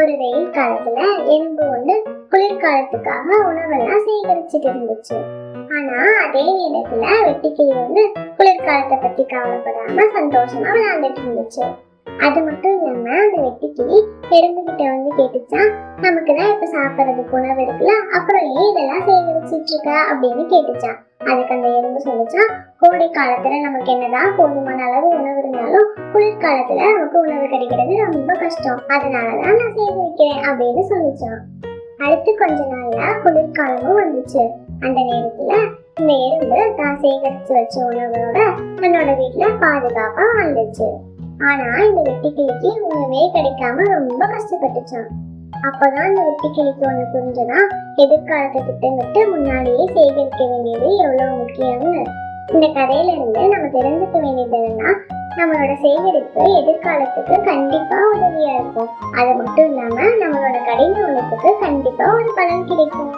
ஒரு வெயில் காலத்துல எறும்பு ஒண்ணு குளிர்காலத்துக்காக உணவெல்லாம் சேகரிச்சுட்டு இருந்துச்சு. ஆனா அதே நேரத்துல வெட்டுக்கிளி வந்து குளிர்காலத்தை பத்தி கவலைப்படாம சந்தோஷமா விளையாண்டுட்டு இருந்துச்சு. அது மட்டும் இல்லாம அந்த வெட்டுக்கிளி எறும்பு கிட்ட வந்து கேட்டுச்சான், நமக்குதான் இப்ப சாப்பிடறதுக்கு உணவு இருக்குல்ல, அப்புறம் ஏன் இதெல்லாம் சேகரிச்சிட்டு இருக்க அப்படின்னு கேட்டுச்சான். அதுக்கு அந்த எறும்பு சொல்லிச்சான், கோடை காலத்துல நமக்கு என்னதான் போதுமான அளவு உணவு இருந்தாலும் குளிர்காலத்துல நமக்கு உணவு கிடைக்கிறது ரொம்ப கஷ்டம், அதனாலதான் நான் சேகரிக்கிறேன் அப்படின்னு சொல்லிச்சான். அடுத்து கொஞ்ச நாள்ல குளிர்காலமும் வந்துச்சு. அந்த நேரத்துல இந்த எறும்பு தான் சேகரிச்சு வச்ச உணவோட தன்னோட வீட்டுல பாதுகாப்பா வாழ்ந்துச்சு. ஆனா இந்த வெட்டுக்கிளிக்கு உணவே கிடைக்காம ரொம்ப கஷ்டப்பட்டுச்சான். அப்பதான் இந்த வெட்டுக்கிளிக்கு ஒண்ணு புரிஞ்சதா, எதிர்காலத்தை திட்டமிட்டு முன்னாடியே சேகரிக்க வேண்டியது எவ்வளவு முக்கியம்னு. இந்த கதையில இருந்து நம்ம தெரிஞ்சுக்க வேண்டியது என்னன்னா, நம்மளோட சேகரிப்பு எதிர்காலத்துக்கு கண்டிப்பா உதவியா இருக்கும். அது மட்டும் இல்லாம நம்மளோட கடின உழைப்புக்கு கண்டிப்பா ஒரு பலன் கிடைக்கும்.